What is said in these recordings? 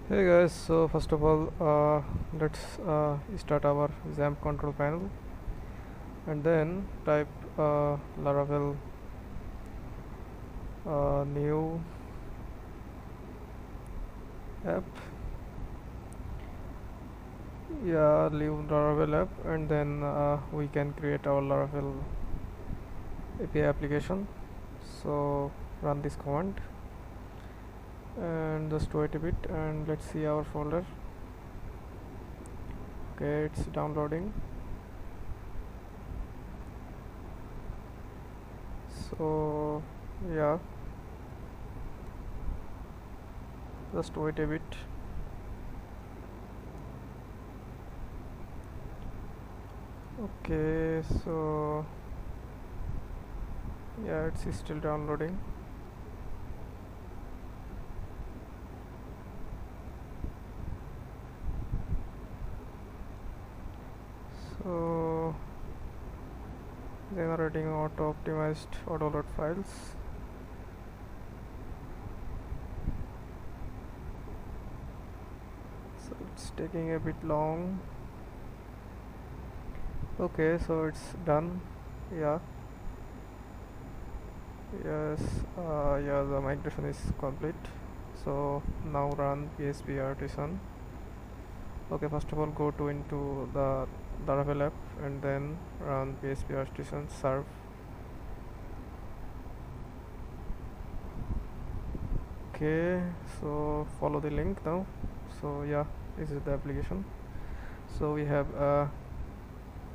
Hey guys, so first of all, let's start our XAMPP control panel and then type Laravel new app. Yeah, leave Laravel app, and then we can create our Laravel API application. So run this command and just wait a bit and let's see our folder. Okay, it's downloading. So yeah, just wait a bit. Okay, so yeah, it's still downloading. So generating auto optimized auto load files. So it's taking a bit long. Okay, so it's done. Yeah, yes, yeah, the migration is complete. So now run PHP artisan. Okay, first of all go to into the Laravel app and then run PHP artisan serve. Okay, so follow the link now. So yeah, this is the application. So we have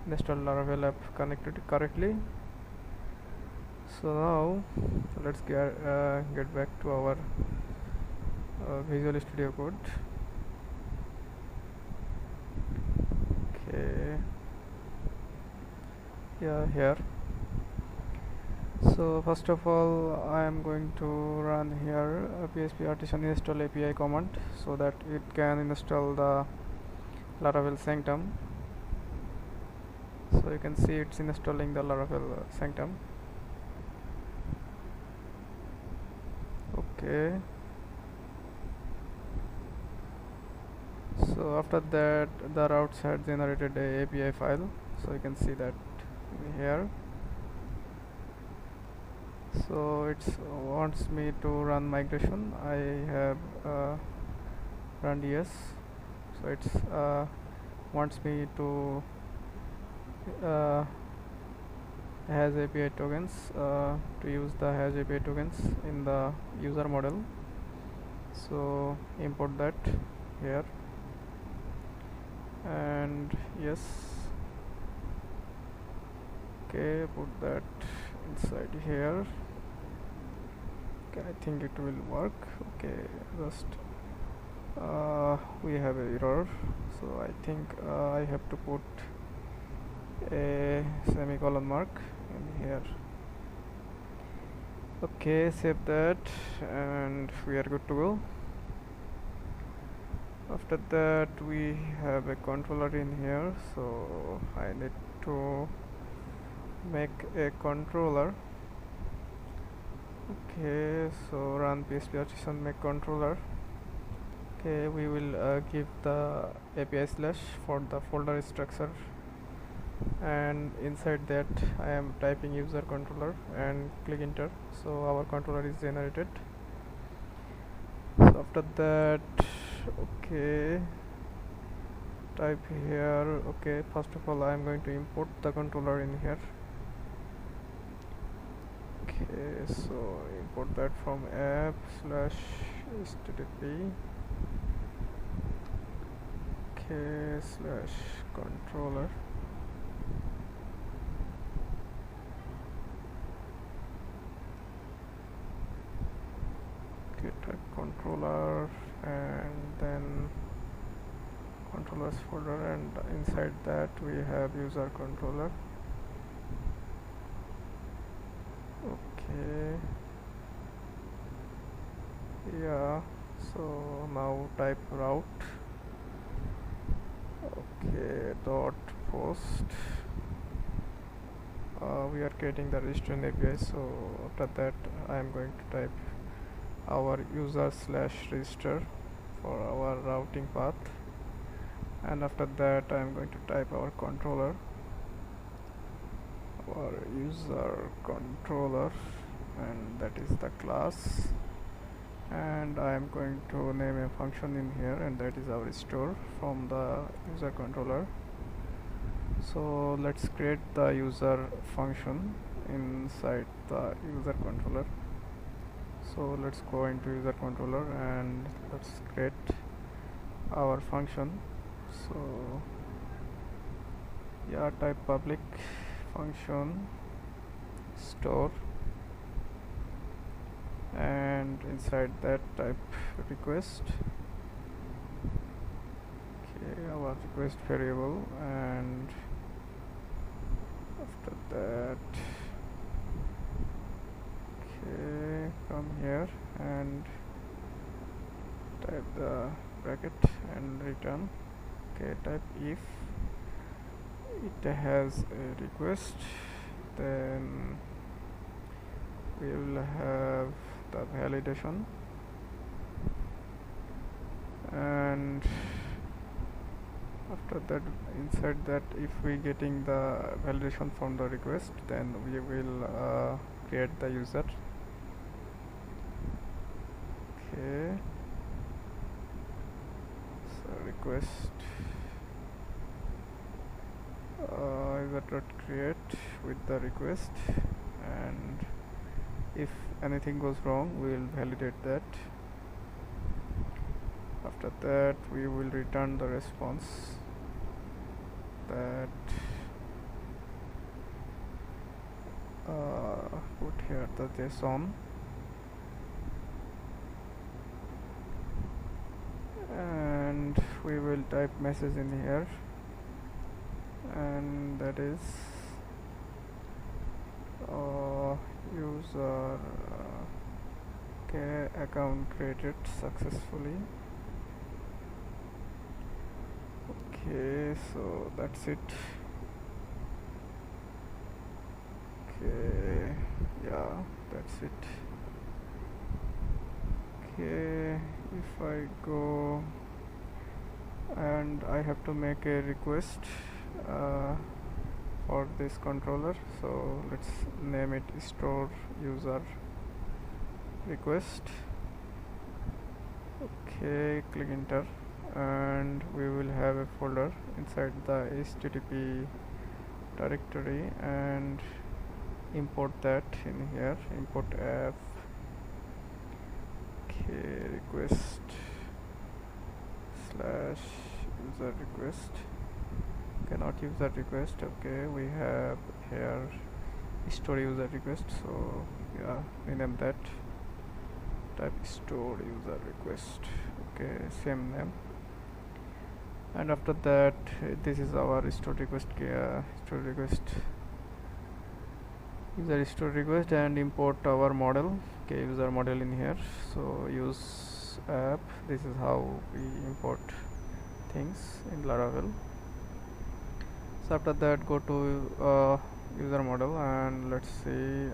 installed Laravel app connected correctly. So now let's get back to our Visual Studio Code. Okay, yeah, here. So first of all I am going to run here PHP artisan install API command so that it can install the Laravel Sanctum. So you can see it's installing the Laravel Sanctum. Okay, so after that the routes had generated a API file, so you can see that here. So it wants me to run migration. I have run yes. So it's wants me to has API tokens to use the has API tokens in the user model. So import that here and yes. Okay, put that inside here. Okay, I think it will work. Okay, just we have an error, so I think I have to put a semicolon mark in here. Okay, save that and we are good to go. After that we have a controller in here, so I need to make a controller. Okay, so run PHP artisan make controller. Okay, we will give the API slash for the folder structure, and inside that I am typing user controller and click enter. So our controller is generated. So after that, okay, type here. Okay, first of all I am going to import the controller in here. Okay, so import that from app slash http okay slash controller. Okay, type controller and then controllers folder, and inside that we have user controller. Okay, yeah, so now type route. Okay, dot post. We are creating the registration API, so after that I am going to type our user slash register for our routing path, and after that I am going to type our controller, our user controller, and that is the class, and I am going to name a function in here, and that is our store from the user controller. So let's create the user function inside the user controller. So let's go into user controller and let's create our function. So yeah, type public function store, and inside that type request. Okay, our request variable, and after that okay, come here and type the bracket and return. Okay, type if it has a request, then we will have the validation, and after that inside that if we getting the validation from the request, then we will create the user. Okay, so request user.create with the request, and if anything goes wrong we will validate that. After that we will return the response, that put here the JSON, and we will type message in here, and that is user okay, account created successfully. Okay, so that's it. Okay, yeah, that's it. Okay, if I go and I have to make a request for this controller, so let's name it store user request. Okay, click enter, and we will have a folder inside the http directory, and import that in here, import app. Okay, request slash user request, cannot user request. Okay, we have here store user request, so yeah, rename that, type store user request. Okay, same name, and after that this is our store request, store request user store request, and import our model. Okay, user model in here, so use app. This is how we import things in Laravel. So after that go to user model, and let's see,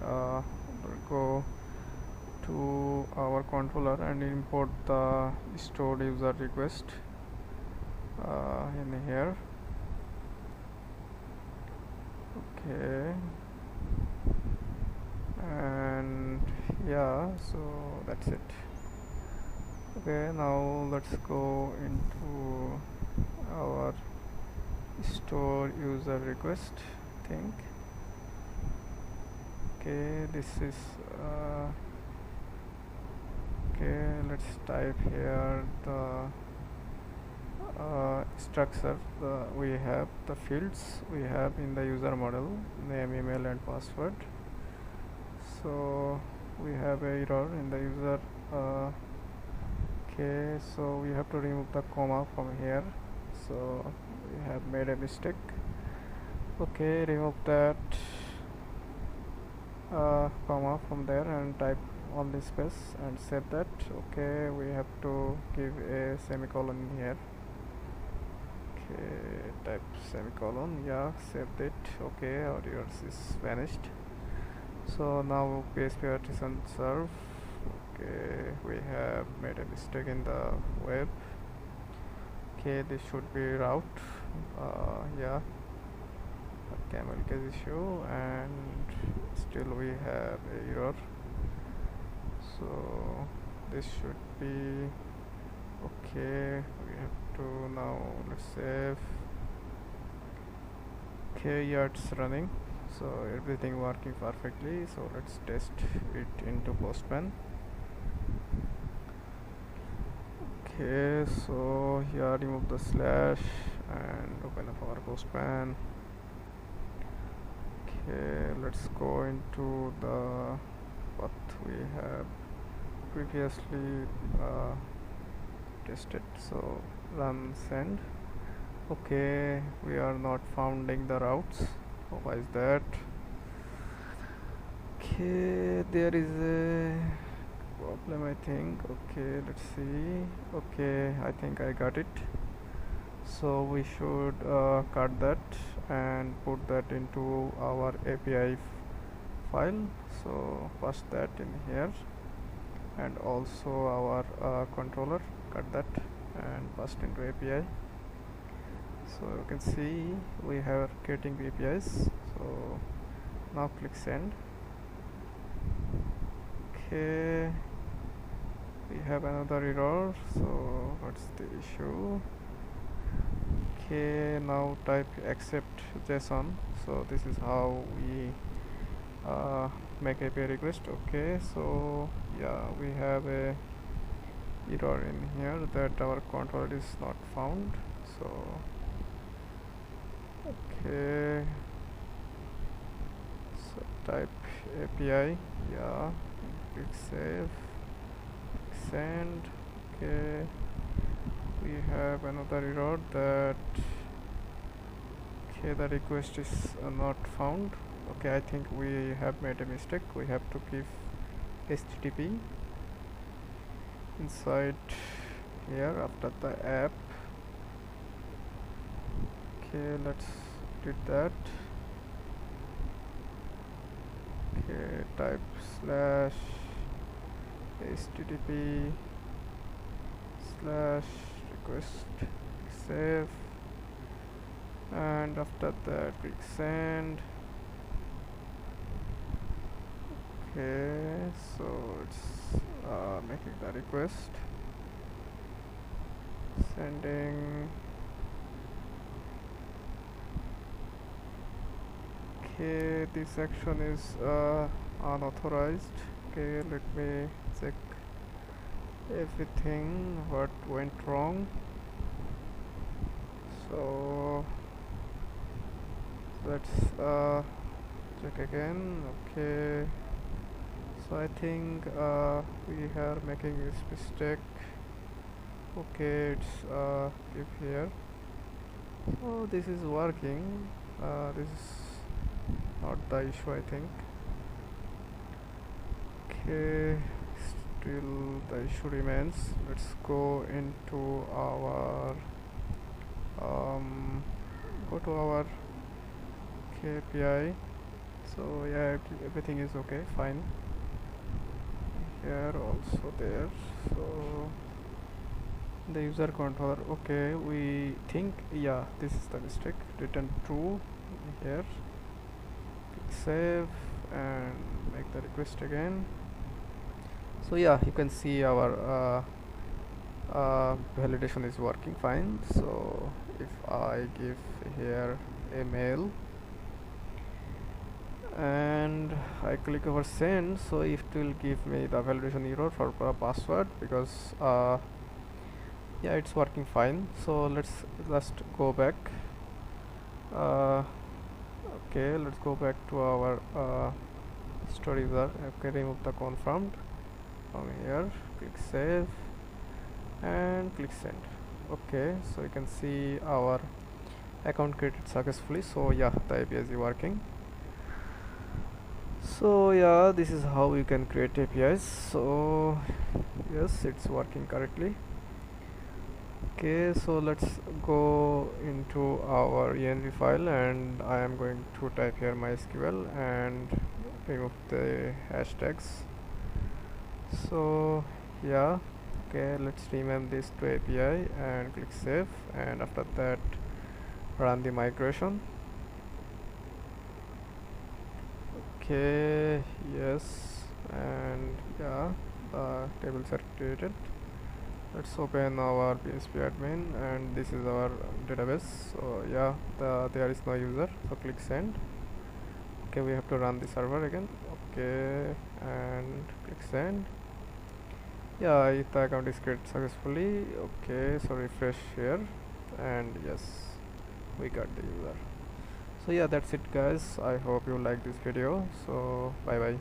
go to our controller and import the stored user request in here. Okay, and yeah, so that's it. Okay, now let's go into our store user request thing. Okay, this is okay, let's type here the structure. We have the fields we have in the user model, name, email, and password. So we have a error in the user. Okay, so we have to remove the comma from here, so we have made a mistake. Okay, remove that comma from there and type only space and save that. Okay, we have to give a semicolon here. Okay, type semicolon, yeah, saved it. Okay, our errors is vanished. So now PHP artisan serve. Okay, we have made a mistake in the web. Okay, this should be route. Yeah, a camel case issue, and still we have a error. So this should be okay. We have to now, let's save. Okay, yeah, it's running, so everything working perfectly. So let's test it into Postman. Okay, so here remove the slash and open up our Postman. Okay, let's go into the what we have previously tested. So run send. Okay, we are not finding the routes. Why is that? Okay, there is a problem, I think. Okay, let's see. Okay, I think I got it. So we should cut that and put that into our API file. So paste that in here, and also our controller, cut that and paste into API. So you can see we are getting the APIs. So now click send. Okay, we have another error. So what's the issue? Okay, now type accept JSON. So this is how we make API request. Okay, so yeah, we have a error in here that our controller is not found. So okay, so type API, yeah, click save, send. Okay, we have another error that okay, the request is not found. Okay, I think we have made a mistake. We have to give HTTP inside here after the app. Okay, let's do that. Okay, type slash HTTP slash request, save, and after that click send. Okay, so it's making the request, sending. Okay, this action is unauthorized. Okay, let me check everything what went wrong. So let's check again. Okay, so I think we are making this mistake. Okay, it's keep here. Oh, this is working. This is not the issue, I think. Okay, still the issue remains. Let's go into our go to our KPI. So yeah, everything is okay, fine. Here also there. So the user controller, okay, we think, yeah, this is the mistake, return true here. Click save and make the request again. So yeah, you can see our validation is working fine. So if I give here a mail and I click over send, so it will give me the validation error for password, because yeah, it's working fine. So let's just go back. Okay, let's go back to our store user. Okay, remove the confirmed from here, click save and click send. Okay, so you can see our account created successfully. So yeah, the API is working. So yeah, this is how you can create APIs. So yes, it's working correctly. Okay, so let's go into our env file, and I am going to type here MySQL and remove the hashtags. So yeah, okay, let's rename this to API and click save, and after that run the migration. Okay, yes, and yeah, the tables are created. Let's open our PHP admin, and this is our database. So yeah, there is no user, so click send. Okay, we have to run the server again. Okay, and click send. Yeah, the account is created successfully. Okay, so refresh here, and yes, we got the user. So yeah, that's it guys. I hope you like this video. So bye bye.